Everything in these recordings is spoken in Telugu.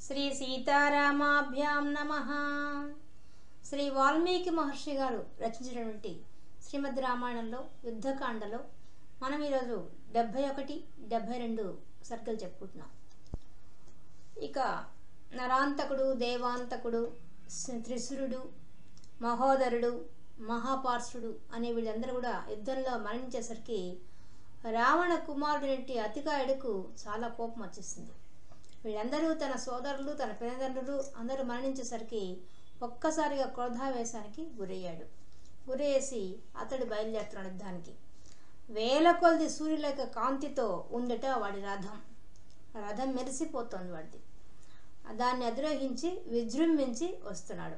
శ్రీ సీతారామాభ్యాం నమః. శ్రీ వాల్మీకి మహర్షి గారు రచించినటువంటి శ్రీమద్ రామాయణంలో యుద్ధకాండలో మనం ఈరోజు 71, 72 సర్గలు చెప్పుకుంటున్నాం. ఇక నరాంతకుడు, దేవాంతకుడు, త్రిశురుడు, మహోదరుడు, మహాపార్శ్వుడు అనే వీళ్ళందరూ కూడా యుద్ధంలో మరణించేసరికి రావణ కుమారుడి అతికాయుడుకు చాలా కోపం వచ్చేసింది. వీళ్ళందరూ తన సోదరులు, తన పినతండ్రులు అందరూ మరణించేసరికి ఒక్కసారిగా క్రోధావేశానికి గురయ్యేసి అతడు బయలుదేరుతున్నాడు యుద్ధానికి. వేల కొలది సూర్యులేఖ కాంతితో ఉందట వాడి రథం మెరిసిపోతోంది వాడిది. దాన్ని అధిరోహించి విజృంభించి వస్తున్నాడు.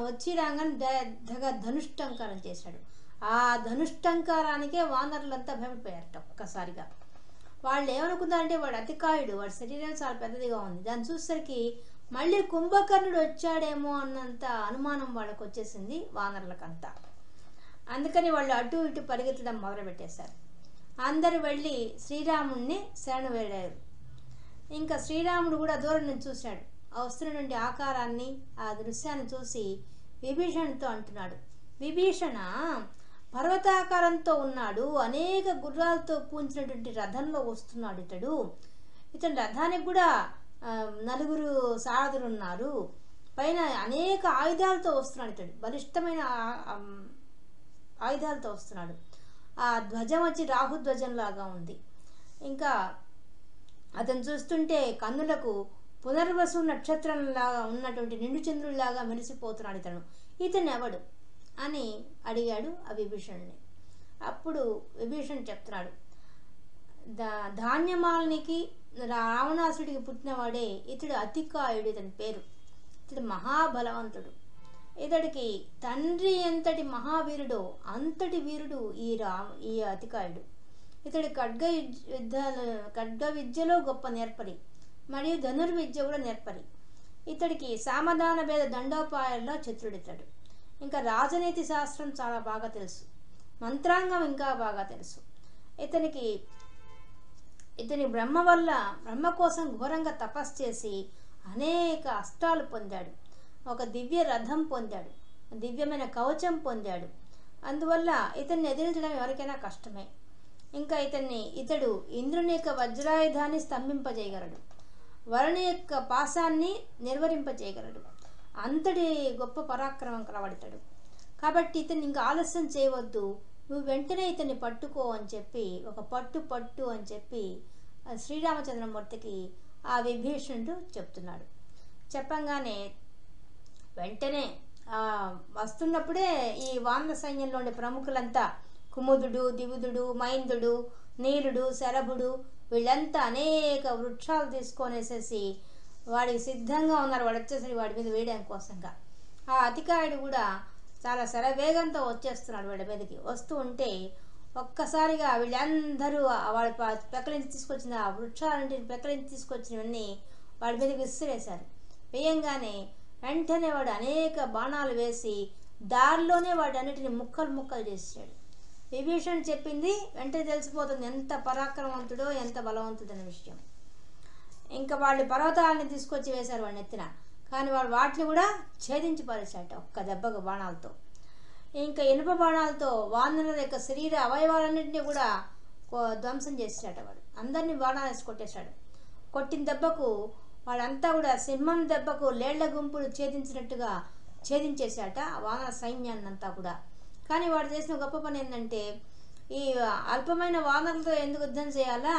వచ్చి రాగానే ధనుష్టంకారం చేశాడు. ఆ ధనుష్టంకారానికే వానరులంతా భయపడిపోయారట ఒక్కసారిగా. వాళ్ళు ఏమనుకున్నారంటే వాడు అతికాయుడు, వాడి శరీరం చాలా పెద్దదిగా ఉంది, దాన్ని చూసేసరికి మళ్ళీ కుంభకర్ణుడు వచ్చాడేమో అన్నంత అనుమానం వాళ్ళకు వచ్చేసింది వానరులకంతా. అందుకని వాళ్ళు అటు ఇటు పరిగెత్తడం మొదలుపెట్టేశారు. అందరూ వెళ్ళి శ్రీరాముడిని శరణు వేడారు. ఇంకా శ్రీరాముడు కూడా దూరం నుంచి చూశాడు. ఆ వస్తున్నటువంటి ఆకారాన్ని, ఆ దృశ్యాన్ని చూసి విభీషణుడితో అంటున్నాడు, విభీషణ పర్వతాకారంతో ఉన్నాడు, అనేక గుర్రాలతో పూంచినటువంటి రథంలో వస్తున్నాడు ఇతని రథానికి కూడా 4 సారథులు ఉన్నారు, పైన అనేక ఆయుధాలతో వస్తున్నాడు బలిష్టమైన ఆయుధాలతో వస్తున్నాడు. ఆ ధ్వజం వచ్చి రాహుధ్వజంలాగా ఉంది. ఇంకా అతను చూస్తుంటే కన్నులకు పునర్వసు నక్షత్రంలాగా ఉన్నటువంటి నిండు చంద్రుడిలాగా మెరిసిపోతున్నాడు. ఇతను ఎవడు అని అడిగాడు ఆ విభీషణుని. అప్పుడు విభీషణుడు చెప్తున్నాడు, ధాన్యమాలినికి రావణాసుడికి పుట్టినవాడే ఇతడు అతికాయుడు, ఇతని పేరు. ఇతడు మహాబలవంతుడు. ఇతడికి తండ్రి ఎంతటి మహావీరుడో అంతటి వీరుడు ఈ అతికాయుడు. ఇతడి ఖడ్గ విద్యలో గొప్ప నేర్పరి, మరియు ధనుర్విద్య కూడా నేర్పరి. ఇతడికి సామధాన భేద దండోపాయాల్లో చతురుడితడు. ఇంకా రాజనీతి శాస్త్రం చాలా బాగా తెలుసు, మంత్రాంగం ఇంకా బాగా తెలుసు. ఇతని బ్రహ్మ కోసం ఘోరంగా తపస్సు చేసి అనేక అష్టాలు పొందాడు. ఒక దివ్య రథం పొందాడు, దివ్యమైన కవచం పొందాడు. అందువల్ల ఇతన్ని ఎదిరించడం ఎవరికైనా కష్టమే. ఇంకా ఇతడు ఇంద్రుని యొక్క వజ్రాయుధాన్ని స్తంభింపజేయగలడు, వరుణి యొక్క పాశాన్ని నిర్వహింపజేయగలడు. అంతటి గొప్ప పరాక్రమం కలవాడితాడు. కాబట్టి ఇతన్ని ఇంకా ఆలస్యం చేయవద్దు, నువ్వు వెంటనే ఇతన్ని పట్టుకో అని చెప్పి ఒక పట్టు అని చెప్పి శ్రీరామచంద్రమూర్తికి ఆ విభీషణుడు చెప్తున్నాడు. చెప్పంగానే వెంటనే వస్తున్నప్పుడే ఈ వానర సైన్యంలోని ప్రముఖులంతా కుముదుడు, దివుదుడు, మైందుడు, నీలుడు, శరభుడు వీళ్ళంతా అనేక వృక్షాలు తీసుకొనేసేసి వాడికి సిద్ధంగా ఉన్నారు. వాడు వచ్చేసరికి వాడి మీద వేయడానికి కోసంగా. ఆ అతికాయుడు కూడా చాలా శరవేగంతో వచ్చేస్తున్నాడు. వాడి మీదకి వస్తూ ఉంటే ఒక్కసారిగా వీళ్ళందరూ వాడి పెక్కలించి తీసుకొచ్చిన ఆ వృక్షాలంటిని పెక్కలించి తీసుకొచ్చినవన్నీ వాడి మీదకి విసిరేశారు. వేయంగానే వెంటనే వాడు అనేక బాణాలు వేసి దారిలోనే వాటన్నిటిని ముక్కలు చేసాడు. విభీషణుడు చెప్పింది వెంటనే తెలిసిపోతుంది ఎంత పరాక్రమవంతుడో, ఎంత బలవంతుడు అనే విషయం. ఇంకా వాళ్ళు పర్వతాలని తీసుకొచ్చి వేశారు వాడిని ఎత్తిన, కానీ వాడు వాటిని కూడా ఛేదించి పారేశాట ఒక్క దెబ్బకు బాణాలతో. ఇంకా ఇనుప బాణాలతో వానరుల యొక్క శరీర అవయవాలన్నింటినీ కూడా ధ్వంసం చేసాట. వాడు అందరినీ బాణాలు వేసి కొట్టేశాడు. కొట్టిన దెబ్బకు వాడంతా కూడా సింహం దెబ్బకు లేళ్ల గుంపులు ఛేదించినట్టుగా ఛేదించేశాట ఆ వానర సైన్యాన్ని అంతా కూడా. కానీ వాడు చేసిన గొప్ప పని ఏంటంటే, ఈ అల్పమైన వానరులతో ఎందుకు యుద్ధం చేయాలా,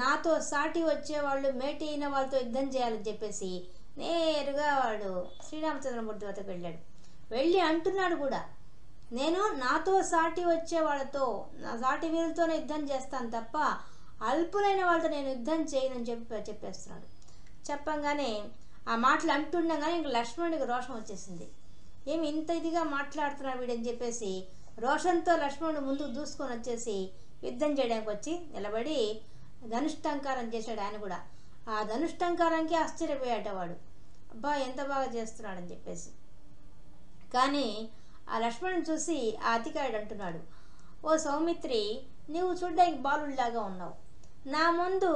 నాతో సాటి వచ్చేవాళ్ళు మేటి అయిన వాళ్ళతో యుద్ధం చేయాలని చెప్పేసి నేరుగా వాడు శ్రీరామచంద్రమూర్తి వద్దకు వెళ్ళాడు. వెళ్ళి అంటున్నాడు కూడా, నేను నాతో సాటి వచ్చే వాళ్ళతో, నా సాటి వీరులతోనే యుద్ధం చేస్తాను తప్ప అల్పులైన వాళ్ళతో నేను యుద్ధం చేయనని చెప్పేస్తున్నాడు. చెప్పంగానే ఆ మాటలు అంటుండగానే ఇంక లక్ష్మణుడికి రోషం వచ్చేసింది. ఏమి ఇంత ఇదిగా మాట్లాడుతున్నాడు వీడని చెప్పేసి రోషంతో లక్ష్మణుడు ముందుకు దూసుకొని వచ్చేసి యుద్ధం చేయడానికి వచ్చి నిలబడి ధనుష్టంకారం చేశాడు. ఆయన కూడా ఆ ధనుష్టంకారానికి ఆశ్చర్యపోయాట వాడు, అబ్బా ఎంత బాగా చేస్తున్నాడని చెప్పేసి. కానీ ఆ లక్ష్మణుని చూసి ఆ అతికాయుడు అంటున్నాడు, ఓ సౌమిత్రి, నీవు చూడ్డానికి బాలుడిలాగా ఉన్నావు, నా ముందు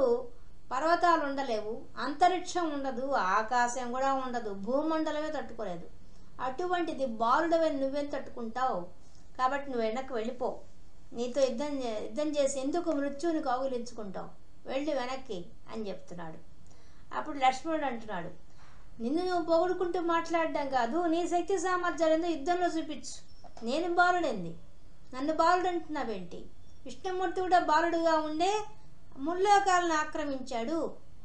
పర్వతాలు ఉండలేవు, అంతరిక్షం ఉండదు, ఆకాశం కూడా ఉండదు, భూమండలమే తట్టుకోలేదు. అటువంటిది బాలుడవే నువ్వేం తట్టుకుంటావు? కాబట్టి నువ్వు వెనక్కి వెళ్ళిపో. నీతో యుద్ధం చేసి ఎందుకు మృత్యువుని కౌగిలించుకుంటావు? వెళ్ళి వెనక్కి అని చెప్తున్నాడు. అప్పుడు లక్ష్మణుడు అంటున్నాడు, నిన్ను నువ్వు పొగుడుకుంటూ మాట్లాడడం కాదు, నీ శక్తి సామర్థ్యాలు యుద్ధంలో చూపించు. నేను బాలుడేంది, నన్ను బాలుడు అంటున్నావేంటి? విష్ణుమూర్తి కూడా బాలుడుగా ఉండే ముల్లోకాలను ఆక్రమించాడు.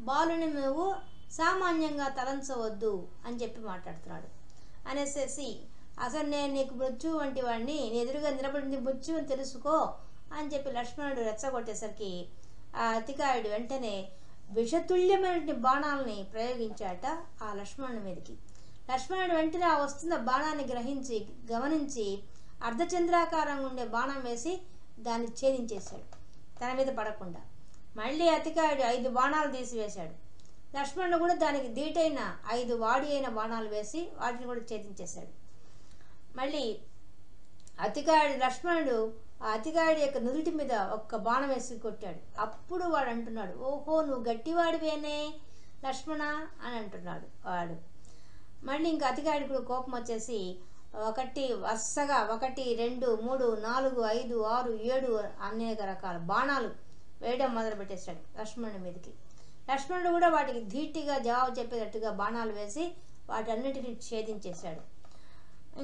బాలుని నువ్వు సామాన్యంగా తలంచవద్దు అని చెప్పి మాట్లాడుతున్నాడు. అనేసేసి అసలు నేను నీకు మృత్యు వంటి వాడిని, నీ ఎదురుగా నిలబడింది మృత్యు అని తెలుసుకో అని చెప్పి లక్ష్మణుడు రెచ్చగొట్టేసరికి ఆ అతికాయుడు వెంటనే విషతుల్యమైన బాణాలని ప్రయోగించాట ఆ లక్ష్మణుడి మీదకి. లక్ష్మణుడు వెంటనే ఆ వస్తున్న బాణాన్ని గమనించి అర్ధచంద్రాకారంగా ఉండే బాణం వేసి దాన్ని ఛేదించేశాడు, తన మీద పడకుండా. మళ్ళీ అతికాయుడు 5 బాణాలు తీసివేశాడు. లక్ష్మణుడు కూడా దానికి ధీటైన 5 వాడి అయిన బాణాలు వేసి వాటిని కూడా ఛేదించేశాడు. మళ్ళీ లక్ష్మణుడు ఆ అతికాయుడి యొక్క నుదుటి మీద ఒక్క బాణం వేసి కొట్టాడు. అప్పుడు వాడు అంటున్నాడు, ఓహో నువ్వు గట్టివాడివేనే లక్ష్మణ అని అంటున్నాడు వాడు. మళ్ళీ ఇంకా అతికాయుడికి కూడా కోపం వచ్చేసి వరుసగా 1, 2, 3, 4, 5, 6, 7 అనేక రకాల బాణాలు వేయడం మొదలుపెట్టేశాడు లక్ష్మణుడి మీదకి. లక్ష్మణుడు కూడా వాటికి ధీటిగా జవాబు చెప్పేటట్టుగా బాణాలు వేసి వాటన్నిటిని ఛేదించేశాడు.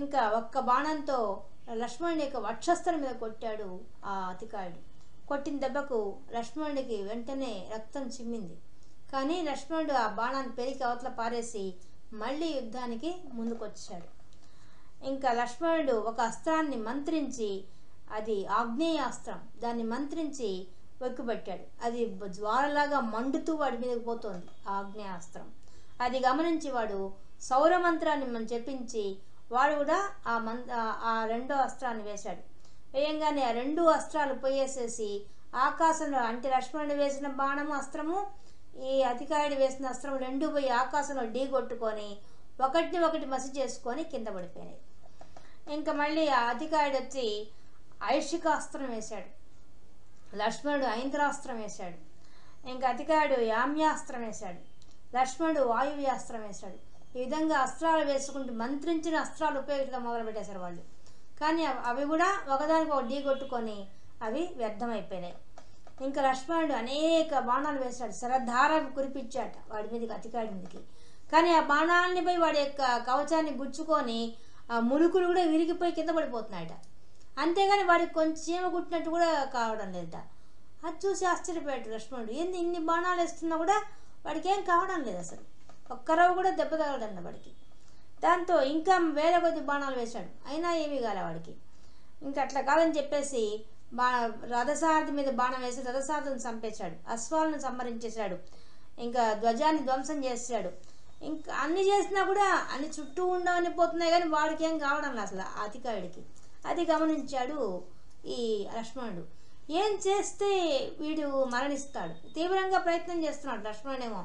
ఇంకా ఒక్క బాణంతో లక్ష్మణుడి యొక్క వక్షస్థలం మీద కొట్టాడు ఆ అతికాయుడు. కొట్టిన దెబ్బకు లక్ష్మణుడికి వెంటనే రక్తం చిమ్మింది. కానీ లక్ష్మణుడు ఆ బాణాన్ని పెరికి అవతల పారేసి మళ్ళీ యుద్ధానికి ముందుకొచ్చాడు. ఇంకా లక్ష్మణుడు ఒక అస్త్రాన్ని మంత్రించి, అది ఆగ్నేయాస్త్రం, దాన్ని మంత్రించి వెక్కుబెట్టాడు. అది జ్వాలలాగా మండుతూ వాడి మీదకి పోతోంది ఆగ్నేయాస్త్రం. అది గమనించి వాడు సౌరమంత్రాన్ని మనం చెప్పించి వాడు కూడా ఆ 2వ అస్త్రాన్ని వేశాడు. వేయంగానే ఆ 2 అస్త్రాలు పోయేసేసి ఆకాశంలో, అంటే లక్ష్మణుడు వేసిన బాణము అస్త్రము ఈ అతికాయుడు వేసిన అస్త్రం 2 పోయి ఆకాశంలో ఢీ కొట్టుకొని ఒకటి మసి చేసుకొని కింద పడిపోయినాయి. ఇంకా మళ్ళీ ఆ అతికాయుడు వచ్చి ఐషికాస్త్రం వేశాడు, లక్ష్మణుడు ఐంద్రాస్త్రం వేశాడు. ఇంకా అతికాయుడు యామ్యాస్త్రం వేశాడు, లక్ష్మణుడు వాయువ్యాస్త్రం వేశాడు. ఈ విధంగా అస్త్రాలు వేసుకుంటూ మంత్రించిన అస్త్రాలు ఉపయోగించడం మొదలుపెట్టేశారు వాళ్ళు. కానీ అవి కూడా ఒకదానికి ఒక ఢీ కొట్టుకొని అవి వ్యర్థమైపోయినాయి. ఇంకా లక్ష్మణుడు అనేక బాణాలు వేశాడు, శరధార కురిపించాట వాడి మీదకి, అతికాయుడి మీదకి. కానీ ఆ బాణాలని పోయి వాడి యొక్క కవచాన్ని గుచ్చుకొని ఆ ములుకులు కూడా విరిగిపోయి కింద పడిపోతున్నాయట. అంతేగాని వాడికి కొంచెం కుట్టినట్టు కూడా కావడం లేదట. అది చూసి ఆశ్చర్యపోయాడు లక్ష్మణుడు. ఏంది ఇన్ని బాణాలు వేస్తున్నా కూడా వాడికి ఏం కావడం లేదు, అసలు ఒక్కరవ కూడా దెబ్బ తగలడండి వాడికి. దాంతో ఇంకా వేల కొద్ది బాణాలు వేశాడు, అయినా ఏమీ కాలే వాడికి. ఇంకా అట్లా కాదని చెప్పేసి రథసారథి మీద బాణం వేసి రథసారథిని చంపేశాడు, అశ్వాలను సంహరించేశాడు, ఇంకా ధ్వజాన్ని ధ్వంసం చేశాడు. ఇంకా అన్ని చేసినా కూడా అన్ని చుట్టూ ఉండవని పోతున్నాయి, కానీ వాడికి ఏం కావడం లేదు అసలు అతికాయుడికి. అది గమనించాడు ఈ లక్ష్మణుడు. ఏం చేస్తే వీడు మరణిస్తాడు? తీవ్రంగా ప్రయత్నం చేస్తున్నాడు లక్ష్మణుడేమో,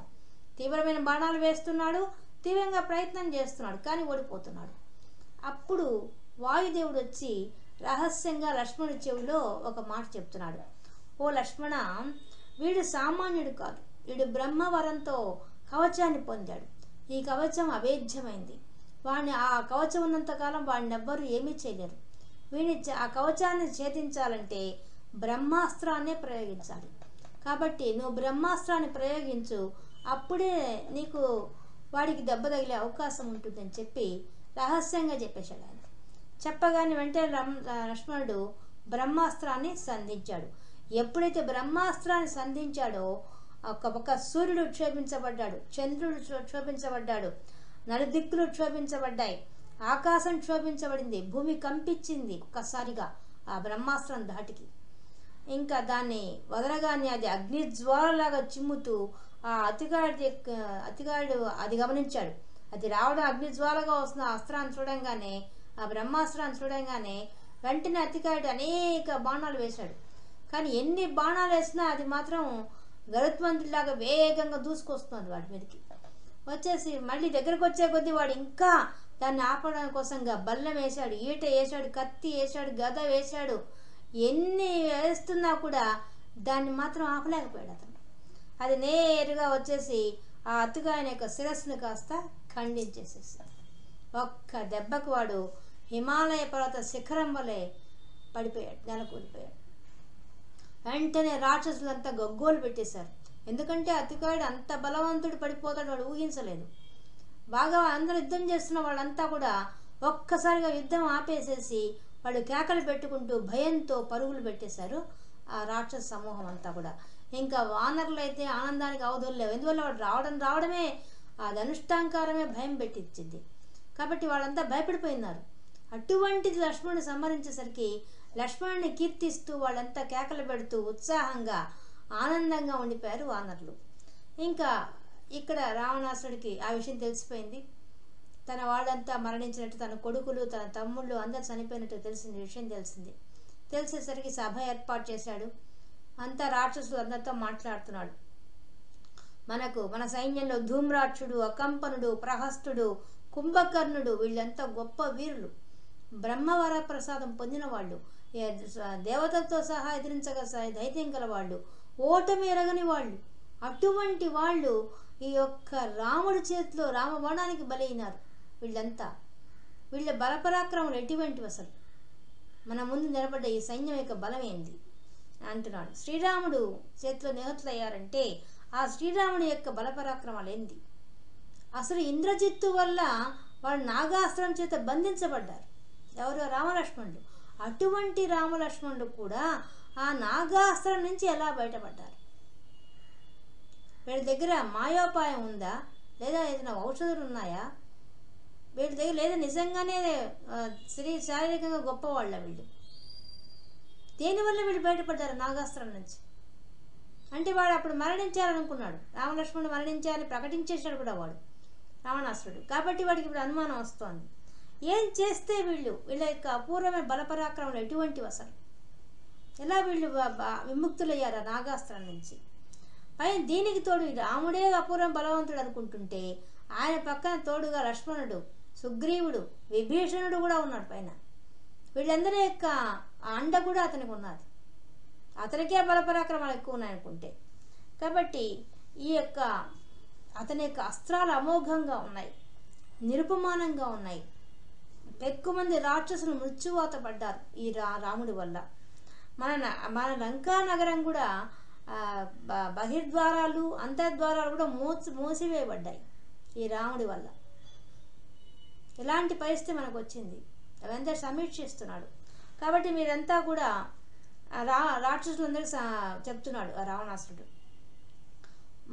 తీవ్రమైన బాణాలు వేస్తున్నాడు, తీవ్రంగా ప్రయత్నం చేస్తున్నాడు, కానీ ఓడిపోతున్నాడు. అప్పుడు వాయుదేవుడు వచ్చి రహస్యంగా లక్ష్మణుడి చెవిలో ఒక మాట చెప్తున్నాడు. ఓ లక్ష్మణ, వీడు సామాన్యుడు కాదు, వీడు బ్రహ్మవరంతో కవచాన్ని పొందాడు. ఈ కవచం అవేద్యమైంది. వాడిని ఆ కవచం ఉన్నంతకాలం వాడిని ఎవ్వరూ ఏమీ చేయలేరు. వీడిని ఆ కవచాన్ని ఛేదించాలంటే బ్రహ్మాస్త్రాన్నే ప్రయోగించాలి. కాబట్టి నువ్వు బ్రహ్మాస్త్రాన్ని ప్రయోగించు, అప్పుడే నీకు వాడికి దెబ్బ తగిలే అవకాశం ఉంటుందని చెప్పి రహస్యంగా చెప్పేశాడు ఆయన. చెప్పగానే వెంటనే లక్ష్మణుడు బ్రహ్మాస్త్రాన్ని సంధించాడు. ఎప్పుడైతే బ్రహ్మాస్త్రాన్ని సంధించాడో ఒక సూర్యుడు క్షోభించబడ్డాడు, చంద్రుడు క్షోభించబడ్డాడు, నలుదిక్కులు క్షోభించబడ్డాయి, ఆకాశం క్షోభించబడింది, భూమి కంపించింది ఒక్కసారిగా ఆ బ్రహ్మాస్త్రం ధాటికి. ఇంకా దాన్ని వదలగానే అది అగ్నిజ్వాలలాగా చిమ్ముతూ ఆ అతికాయుడు అది గమనించాడు. అది రావడం అగ్నిజ్వాలగా వస్తున్న అస్త్రాన్ని చూడంగానే, ఆ బ్రహ్మాస్త్రాన్ని చూడంగానే వెంటనే అతికాయుడు అనేక బాణాలు వేశాడు. కానీ ఎన్ని బాణాలు వేసినా అది మాత్రం గరుత్మంతుడిలాగా వేగంగా దూసుకొస్తుంది వాడి మీదకి. వచ్చేసి మళ్ళీ దగ్గరకు వచ్చే కొద్దీ వాడు ఇంకా దాన్ని ఆపడం కోసంగా బల్లం వేశాడు, ఈట వేశాడు, కత్తి వేశాడు, గద వేశాడు. ఎన్ని వేస్తున్నా కూడా దాన్ని మాత్రం ఆపలేకపోయాడు అతను. అది నేరుగా వచ్చేసి ఆ అతుగాయన యొక్క శిరస్సును కాస్త ఖండించేసేసాడు. ఒక్క దెబ్బకు వాడు హిమాలయ పర్వత శిఖరం వలె పడిపోయాడు, నెలకూలిపోయాడు. వెంటనే రాక్షసులంతా గగ్గోలు పెట్టేశారు. ఎందుకంటే అతికాయుడు అంత బలవంతుడు పడిపోతాడు వాడు ఊహించలేదు. బాగా అందరూ యుద్ధం చేస్తున్న వాళ్ళంతా కూడా ఒక్కసారిగా యుద్ధం ఆపేసేసి వాడు కేకలు పెట్టుకుంటూ భయంతో పరుగులు పెట్టేశారు ఆ రాక్షస సమూహం అంతా కూడా. ఇంకా వానరులు అయితే ఆనందానికి అవధుల్లేవు. ఎందువల్ల వాడు రావడమే ఆ ధనుష్టాంకారమే భయం పెట్టించింది. కాబట్టి వాళ్ళంతా భయపడిపోయినారు. అటువంటిది లక్ష్మణుని సంహరించేసరికి లక్ష్మణుని కీర్తిస్తూ వాళ్ళంతా కేకలు పెడుతూ ఉత్సాహంగా ఆనందంగా ఉండిపోయారు వానరులు. ఇంకా ఇక్కడ రావణాసుడికి ఆ విషయం తెలిసిపోయింది. తన వాళ్ళంతా మరణించినట్టు, తన కొడుకులు తన తమ్ముళ్ళు అందరు చనిపోయినట్టు విషయం తెలిసింది. తెలిసేసరికి సభ ఏర్పాటు చేశాడు. అంతా రాక్షసులు అందరితో మాట్లాడుతున్నాడు. మన సైన్యంలో ధూమ్రాక్షుడు, అకంపనుడు, ప్రహస్తుడు, కుంభకర్ణుడు వీళ్ళంతా గొప్ప వీరులు, బ్రహ్మవర ప్రసాదం పొందిన వాళ్ళు, దేవతలతో సహా ఎదిరించగల ధైర్యం గల వాళ్ళు, ఓటమి ఎరగని వాళ్ళు. అటువంటి వాళ్ళు ఈ యొక్క రాముడి చేతిలో రామబాణానికి బలైనారు. వీళ్ళ బలపరాక్రమం ఎటువంటివి, అసలు మన ముందు నిలబడ్డ ఈ సైన్యం యొక్క బలం ఏంది అంటున్నాడు. శ్రీరాముడు చేతిలో నిహతులయ్యారంటే ఆ శ్రీరాముడి యొక్క బలపరాక్రమాలు ఏంది? అసలు ఇంద్రజిత్తు వల్ల వాళ్ళు నాగాస్త్రం చేత బంధించబడ్డారు. ఎవరు? రామలక్ష్మణుడు. అటువంటి రామలక్ష్మణుడు కూడా ఆ నాగాస్త్రం నుంచి ఎలా బయటపడ్డారు? వీళ్ళ దగ్గర మాయోపాయం ఉందా, లేదా ఏదైనా ఔషధాలు ఉన్నాయా వీళ్ళ దగ్గర, లేదా నిజంగానే శారీరకంగా గొప్పవాళ్ళ వీళ్ళు? దేనివల్ల వీళ్ళు బయటపడ్డారు నాగాస్త్రం నుంచి? అంటే వాడు అప్పుడు మరణించారనుకున్నాడు, రామలక్ష్మణుడు మరణించారని ప్రకటించేశాడు కూడా వాడు రావణాసురుడు. కాబట్టి వాడికి ఇప్పుడు అనుమానం వస్తోంది. ఏం చేస్తే వీళ్ళ యొక్క అపూర్వమైన బలపరాక్రమాలు ఎటువంటివి, అసలు ఎలా వీళ్ళు విముక్తులయ్యారు నాగాస్త్రం నుంచి? పైన దీనికి తోడు రాముడే అపూర్వం బలవంతుడు అనుకుంటుంటే ఆయన పక్కన తోడుగా లక్ష్మణుడు, సుగ్రీవుడు, విభీషణుడు కూడా ఉన్నాడు పైన. వీళ్ళందరి యొక్క అండ కూడా అతనికి ఉన్నది. అతనికే బలపరాక్రమాలు ఎక్కువ ఉన్నాయనుకుంటే. కాబట్టి అతని యొక్క అస్త్రాలు అమోఘంగా ఉన్నాయి, నిరుపమానంగా ఉన్నాయి. ఎక్కువ మంది రాక్షసులు మృత్యువాత పడ్డారు ఈ రాముడి వల్ల. మన లంకా నగరం కూడా బహిర్ద్వారాలు అంతర్ద్వారాలు కూడా మూసివేయబడ్డాయి ఈ రాముడి వల్ల. ఇలాంటి పరిస్థితి మనకు వచ్చింది. అవంతా సమీక్షిస్తున్నాడు. కాబట్టి మీరంతా కూడా రాక్షసులందరికీ చెప్తున్నాడు ఆ రావణాసురుడు,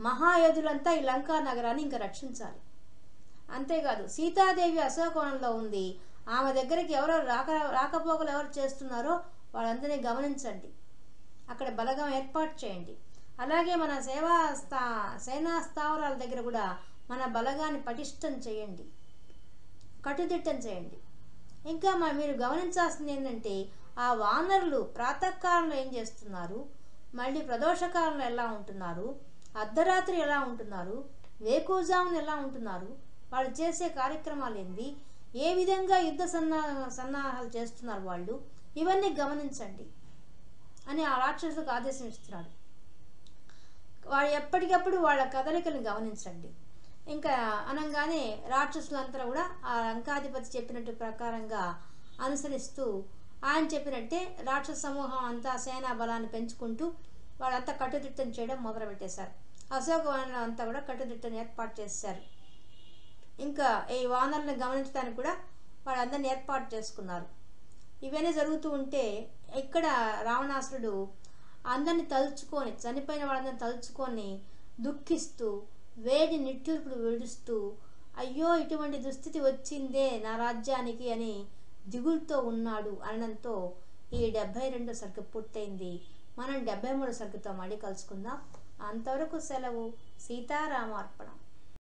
మహాయోధులంతా ఈ లంకా నగరాన్ని ఇంకా రక్షించాలి. అంతేకాదు సీతాదేవి అశోకవనంలో ఉంది, ఆమె దగ్గరికి ఎవరో రాకపోకలు ఎవరు చేస్తున్నారో వాళ్ళందరినీ గమనించండి, అక్కడ బలగం ఏర్పాటు చేయండి. అలాగే మన సేనా స్థావరాల దగ్గర కూడా మన బలగాన్ని పటిష్టం చేయండి, కట్టుదిట్టం చేయండి. ఇంకా మీరు గమనించాల్సింది ఏంటంటే ఆ వానరులు ప్రాతకాలంలో ఏం చేస్తున్నారు, మళ్ళీ ప్రదోషకాలంలో ఎలా ఉంటున్నారు, అర్ధరాత్రి ఎలా ఉంటున్నారు, వేకువజామున ఎలా ఉంటున్నారు, వాళ్ళు చేసే కార్యక్రమాలు ఏంది, ఏ విధంగా యుద్ధ సన్నాహాలు చేస్తున్నారు వాళ్ళు, ఇవన్నీ గమనించండి అని ఆ రాక్షసులకు ఆదేశం ఇస్తున్నాడు. వాళ్ళు ఎప్పటికప్పుడు వాళ్ళ కదలికలను గమనించండి. ఇంకా అనగానే రాక్షసులంతా కూడా ఆ లంకాధిపతి చెప్పినట్టు ప్రకారంగా అనుసరిస్తూ ఆయన చెప్పినట్టే రాక్షస సమూహం అంతా సేనా బలాన్ని పెంచుకుంటూ వాళ్ళంతా కట్టుదిట్టం చేయడం మొదలుపెట్టేశారు. అశోకవనం అంతా కూడా కట్టుదిట్టం ఏర్పాటు చేశారు. ఇంకా ఈ వానరులను గమనించడానికి కూడా వాళ్ళందరినీ ఏర్పాటు చేసుకున్నారు. ఇవన్నీ జరుగుతూ ఉంటే ఇక్కడ రావణాసురుడు అందరిని తలుచుకొని, చనిపోయిన వాళ్ళందరినీ తలుచుకొని దుఃఖిస్తూ వేడి నిట్టూర్పులు విడుస్తూ, అయ్యో ఇటువంటి దుస్థితి వచ్చిందే నా రాజ్యానికి అని దిగులుతో ఉన్నాడు అనడంతో ఈ 72 సర్గ పూర్తయింది. మనం 73 సర్గతో మళ్ళీ కలుసుకుందాం. అంతవరకు సెలవు. సీతారామార్పణం.